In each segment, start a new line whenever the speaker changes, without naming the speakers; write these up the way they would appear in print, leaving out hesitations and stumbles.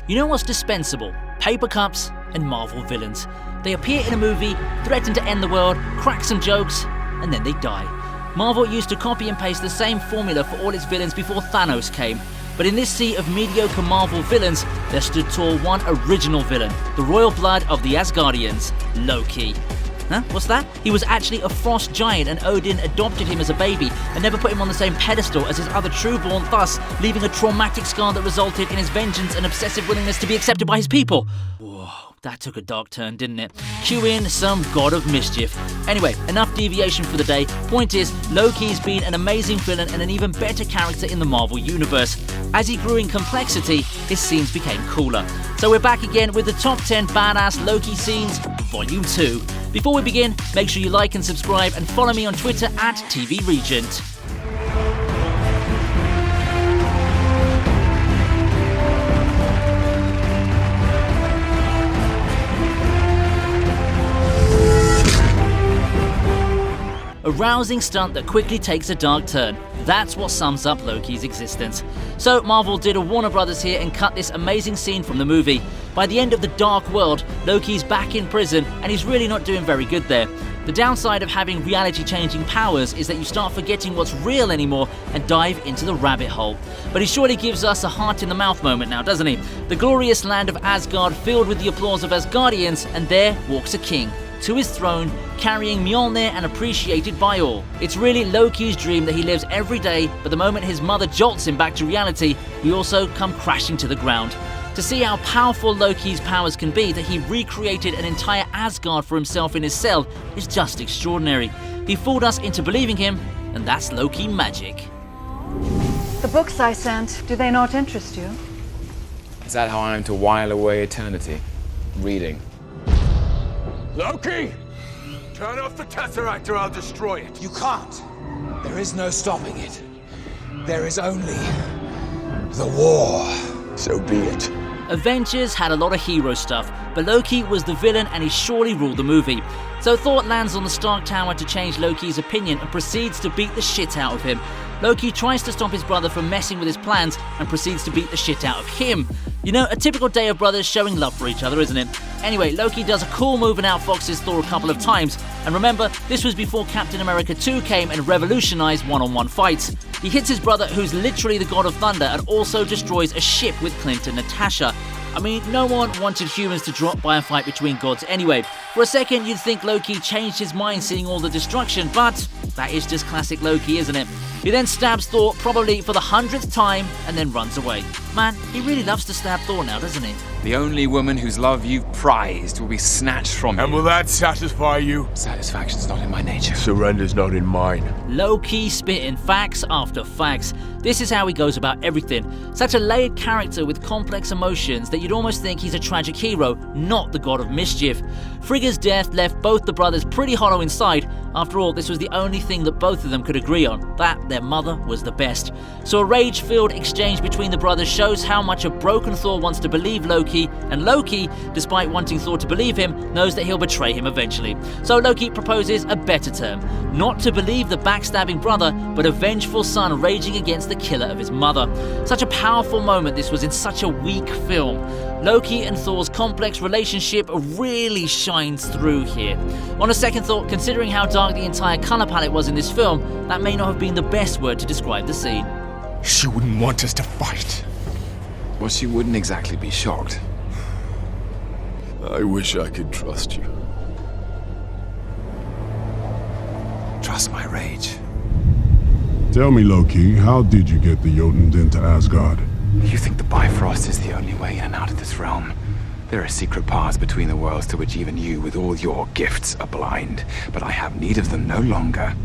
You know what's dispensable? Paper cups and Marvel villains. They appear in a movie, threaten to end the world, crack some jokes, and then they die. Marvel used to copy and paste the same formula for all its villains before Thanos came. But in this sea of mediocre Marvel villains, there stood tall one original villain, the royal blood of the Asgardians, Loki. Huh? What's that? He was actually a frost giant, and Odin adopted him as a baby and never put him on the same pedestal as his other trueborn, thus leaving a traumatic scar that resulted in his vengeance and obsessive willingness to be accepted by his people. Whoa, that took a dark turn, didn't it? Cue in some god of mischief. Anyway, enough deviation for the day. Point is, Loki's been an amazing villain and an even better character in the Marvel Universe. As he grew in complexity, his scenes became cooler. So we're back again with the top 10 badass Loki scenes, Volume 2. Before we begin, make sure you like and subscribe and follow me on Twitter at TV Regent. A rousing stunt that quickly takes a dark turn. That's what sums up Loki's existence. So Marvel did a Warner Brothers here and cut this amazing scene from the movie. By the end of the Dark World, Loki's back in prison and he's really not doing very good there. The downside of having reality-changing powers is that you start forgetting what's real anymore and dive into the rabbit hole. But he surely gives us a heart-in-the-mouth moment now, doesn't he? The glorious land of Asgard filled with the applause of Asgardians, and there walks a king to his throne, carrying Mjolnir and appreciated by all. It's really Loki's dream that he lives every day, but the moment his mother jolts him back to reality, we also come crashing to the ground. To see how powerful Loki's powers can be, that he recreated an entire Asgard for himself in his cell, is just extraordinary. He fooled us into believing him, and that's Loki magic.
The books I sent, do they not interest you?
Is that how I am to while away eternity? Reading.
Loki! Turn off the Tesseract or I'll destroy it.
You can't. There is no stopping it. There is only the war.
So be it.
Avengers had a lot of hero stuff, but Loki was the villain and he surely ruled the movie. So Thor lands on the Stark Tower to change Loki's opinion and proceeds to beat the shit out of him. Loki tries to stop his brother from messing with his plans and proceeds to beat the shit out of him. You know, a typical day of brothers showing love for each other, isn't it? Anyway, Loki does a cool move and outfoxes Thor a couple of times. And remember, this was before Captain America 2 came and revolutionized one-on-one fights. He hits his brother, who's literally the god of thunder, and also destroys a ship with Clint and Natasha. I mean, no one wanted humans to drop by a fight between gods anyway. For a second, you'd think Loki changed his mind seeing all the destruction, but that is just classic Loki, isn't it? He then stabs Thor, probably for the 100th time, and then runs away. Man, he really loves to stab Thor now, doesn't he?
The only woman whose love you've prized will be snatched from you.
And will that satisfy you?
Satisfaction's not in my nature.
Surrender's not in mine.
Loki spitting facts after facts. This is how he goes about everything. Such a layered character with complex emotions that you'd almost think he's a tragic hero, not the god of mischief. Frigga's death left both the brothers pretty hollow inside. After all, this was the only thing that both of them could agree on, that their mother was the best. So a rage-filled exchange between the brothers shows how much a broken Thor wants to believe Loki, and Loki, despite wanting Thor to believe him, knows that he'll betray him eventually. So Loki proposes a better term, not to believe the backstabbing brother, but a vengeful son raging against the killer of his mother. Such a powerful moment this was in such a weak film. Loki and Thor's complex relationship really shines through here. On a second thought, considering how dark the entire colour palette was in this film, that may not have been the best word to describe the scene.
She wouldn't want us to fight.
Well, she wouldn't exactly be shocked.
I wish I could trust you.
Trust my rage.
Tell me, Loki, how did you get the Jotun into Asgard?
You think the Bifrost is the only way in and out of this realm? There are secret paths between the worlds to which even you, with all your gifts, are blind. But I have need of them no longer.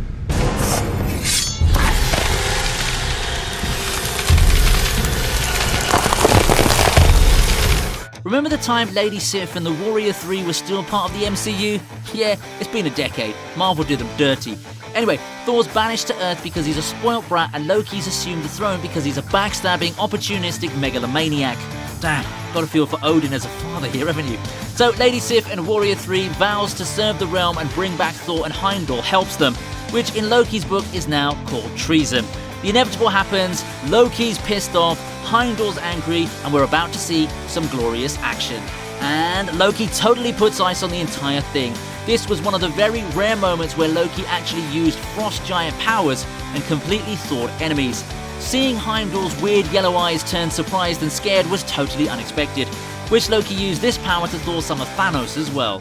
Remember the time Lady Sif and the Warrior 3 were still part of the MCU? Yeah, it's been a decade. Marvel did them dirty. Anyway, Thor's banished to Earth because he's a spoilt brat, and Loki's assumed the throne because he's a backstabbing, opportunistic megalomaniac. Damn, gotta feel for Odin as a father here, haven't you? So Lady Sif and Warrior 3 vows to serve the realm and bring back Thor, and Heimdall helps them, which in Loki's book is now called treason. The inevitable happens, Loki's pissed off, Heimdall's angry, and we're about to see some glorious action. And Loki totally puts ice on the entire thing. This was one of the very rare moments where Loki actually used Frost Giant powers and completely thawed enemies. Seeing Heimdall's weird yellow eyes turn surprised and scared was totally unexpected. Wish Loki used this power to thaw some of Thanos as well.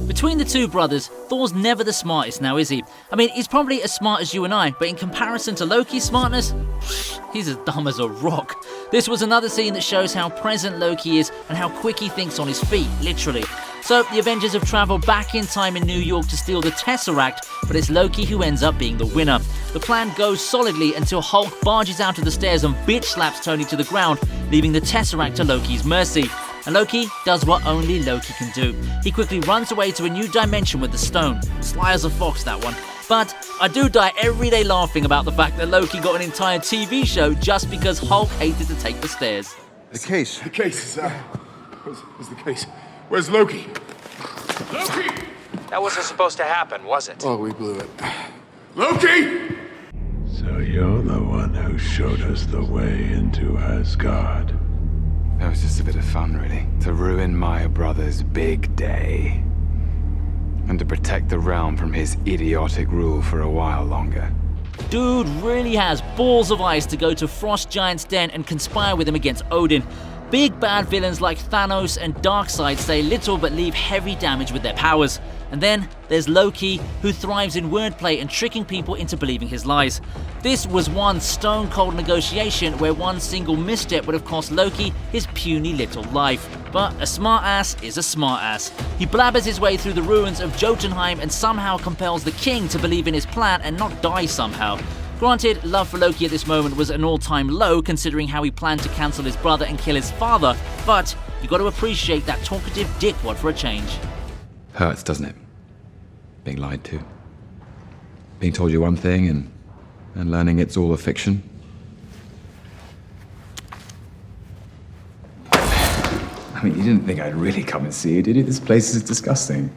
Between the two brothers, Thor's never the smartest now, is he? I mean, he's probably as smart as you and I, but in comparison to Loki's smartness, he's as dumb as a rock. This was another scene that shows how present Loki is and how quick he thinks on his feet, literally. So, the Avengers have travelled back in time in New York to steal the Tesseract, but it's Loki who ends up being the winner. The plan goes solidly until Hulk barges out of the stairs and bitch slaps Tony to the ground, leaving the Tesseract to Loki's mercy. And Loki does what only Loki can do. He quickly runs away to a new dimension with the stone. Sly as a fox, that one. But I do die every day laughing about the fact that Loki got an entire TV show just because Hulk hated to take the stairs.
The case
is, where's the case? Where's Loki? Loki!
That wasn't supposed to happen, was it?
Oh, we blew it. Loki!
So you're the one who showed us the way into Asgard.
That was just a bit of fun, really. To ruin my brother's big day. And to protect the realm from his idiotic rule for a while longer.
Dude really has balls of ice to go to Frost Giant's den and conspire with him against Odin. Big bad villains like Thanos and Darkseid say little but leave heavy damage with their powers. And then there's Loki, who thrives in wordplay and tricking people into believing his lies. This was one stone-cold negotiation where one single misstep would have cost Loki his puny little life. But a smart-ass is a smart-ass. He blabbers his way through the ruins of Jotunheim and somehow compels the king to believe in his plan and not die somehow. Granted, love for Loki at this moment was an all-time low considering how he planned to cancel his brother and kill his father, but you got to appreciate that talkative dickwad for a change.
Hurts, doesn't it? Being lied to. Being told you one thing and learning it's all a fiction. I mean, you didn't think I'd really come and see you, did you? This place is disgusting.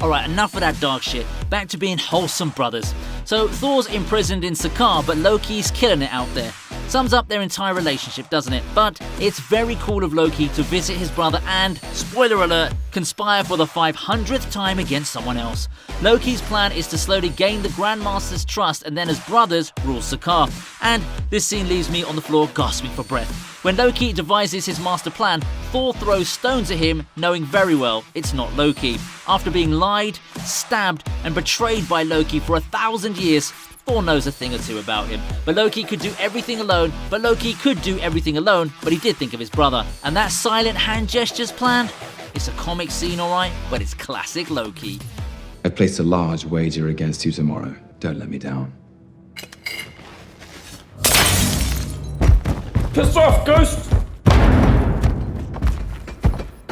Alright, enough of that dark shit. Back to being wholesome brothers. So, Thor's imprisoned in Sakaar, but Loki's killing it out there. Sums up their entire relationship, doesn't it? But it's very cool of Loki to visit his brother and, spoiler alert, conspire for the 500th time against someone else. Loki's plan is to slowly gain the Grandmaster's trust and then as brothers rule Sakaar. And this scene leaves me on the floor gasping for breath. When Loki devises his master plan, Thor throws stones at him, knowing very well it's not Loki. After being lied, stabbed, and betrayed by Loki for 1,000 years, Thor knows a thing or two about him. But Loki could do everything alone, but he did think of his brother. And that silent hand gestures plan? It's a comic scene, alright, but it's classic Loki.
I placed a large wager against you tomorrow. Don't let me down.
Piss off, Ghost!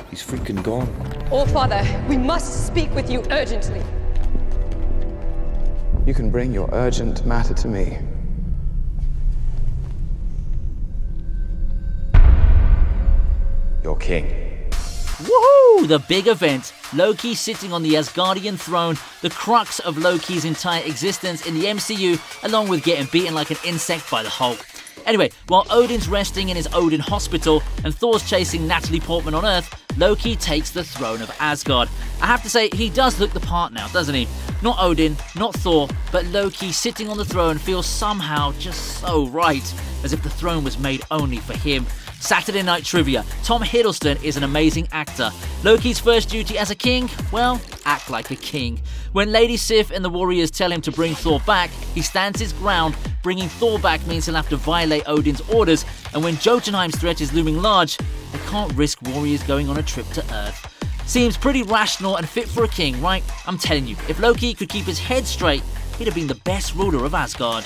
He's freaking gone.
All Father, we must speak with you urgently.
You can bring your urgent matter to me. Your king.
Woohoo! The big event. Loki sitting on the Asgardian throne, the crux of Loki's entire existence in the MCU, along with getting beaten like an insect by the Hulk. Anyway, while Odin's resting in his Odin hospital and Thor's chasing Natalie Portman on Earth, Loki takes the throne of Asgard. I have to say, he does look the part now, doesn't he? Not Odin, not Thor, but Loki sitting on the throne feels somehow just so right, as if the throne was made only for him. Saturday Night Trivia. Tom Hiddleston is an amazing actor. Loki's first duty as a king? Well, act like a king. When Lady Sif and the warriors tell him to bring Thor back, he stands his ground. Bringing Thor back means he'll have to violate Odin's orders, and when Jotunheim's threat is looming large, they can't risk warriors going on a trip to Earth. Seems pretty rational and fit for a king, right? I'm telling you, if Loki could keep his head straight, he'd have been the best ruler of Asgard.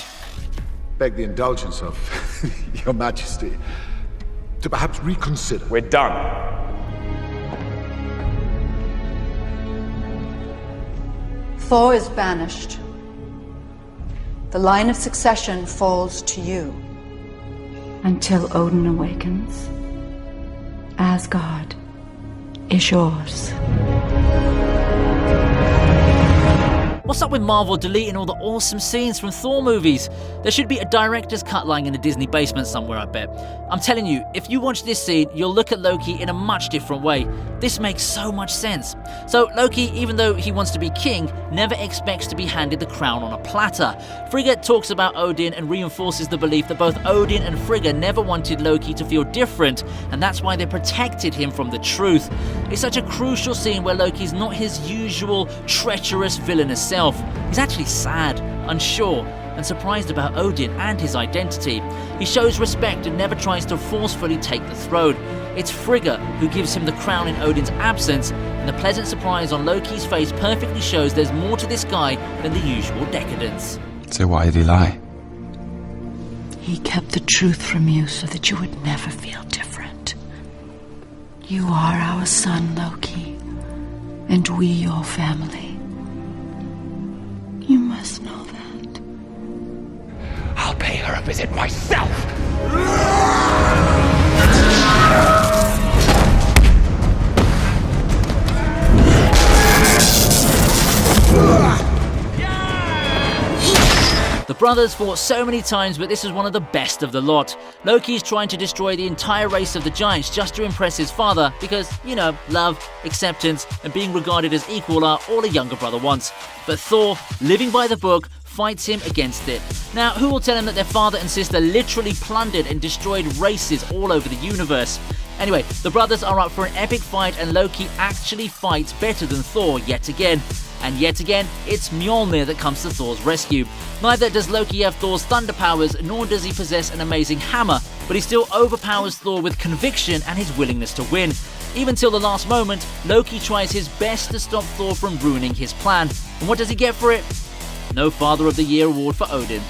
Beg the indulgence of Your Majesty to perhaps reconsider.
We're done.
Thor is banished. The line of succession falls to you. Until Odin awakens. Asgard is yours.
What's up with Marvel deleting all the awesome scenes from Thor movies? There should be a director's cut lying in a Disney basement somewhere, I bet. I'm telling you, if you watch this scene, you'll look at Loki in a much different way. This makes so much sense. So Loki, even though he wants to be king, never expects to be handed the crown on a platter. Frigga talks about Odin and reinforces the belief that both Odin and Frigga never wanted Loki to feel different, and that's why they protected him from the truth. It's such a crucial scene where Loki's not his usual treacherous villainous self. He's actually sad, unsure, and surprised about Odin and his identity. He shows respect and never tries to forcefully take the throne. It's Frigga who gives him the crown in Odin's absence, and the pleasant surprise on Loki's face perfectly shows there's more to this guy than the usual decadence.
So why did he lie?
He kept the truth from you so that you would never feel different. You are our son, Loki, and we your family. You must know that.
I'll pay her a visit myself!
The brothers fought so many times, but this is one of the best of the lot. Loki's trying to destroy the entire race of the giants just to impress his father because, you know, love, acceptance, and being regarded as equal are all a younger brother wants. But Thor, living by the book, fights him against it. Now, who will tell him that their father and sister literally plundered and destroyed races all over the universe? Anyway, the brothers are up for an epic fight and Loki actually fights better than Thor yet again. And yet again, it's Mjolnir that comes to Thor's rescue. Neither does Loki have Thor's thunder powers, nor does he possess an amazing hammer, but he still overpowers Thor with conviction and his willingness to win. Even till the last moment, Loki tries his best to stop Thor from ruining his plan. And what does he get for it? No Father of the Year award for Odin.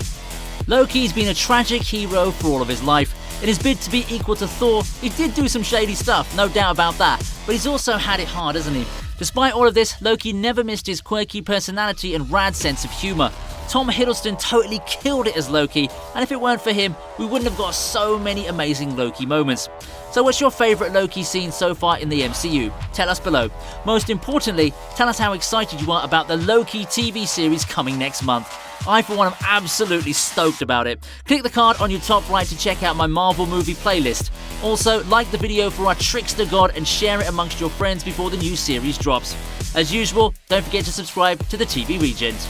Loki's been a tragic hero for all of his life. In his bid to be equal to Thor, he did do some shady stuff, no doubt about that, but he's also had it hard, hasn't he? Despite all of this, Loki never missed his quirky personality and rad sense of humour. Tom Hiddleston totally killed it as Loki, and if it weren't for him, we wouldn't have got so many amazing Loki moments. So what's your favourite Loki scene so far in the MCU? Tell us below. Most importantly, tell us how excited you are about the Loki TV series coming next month. I, for one, am absolutely stoked about it. Click the card on your top right to check out my Marvel movie playlist. Also, like the video for our Trickster God and share it amongst your friends before the new series drops. As usual, don't forget to subscribe to the TV Regent.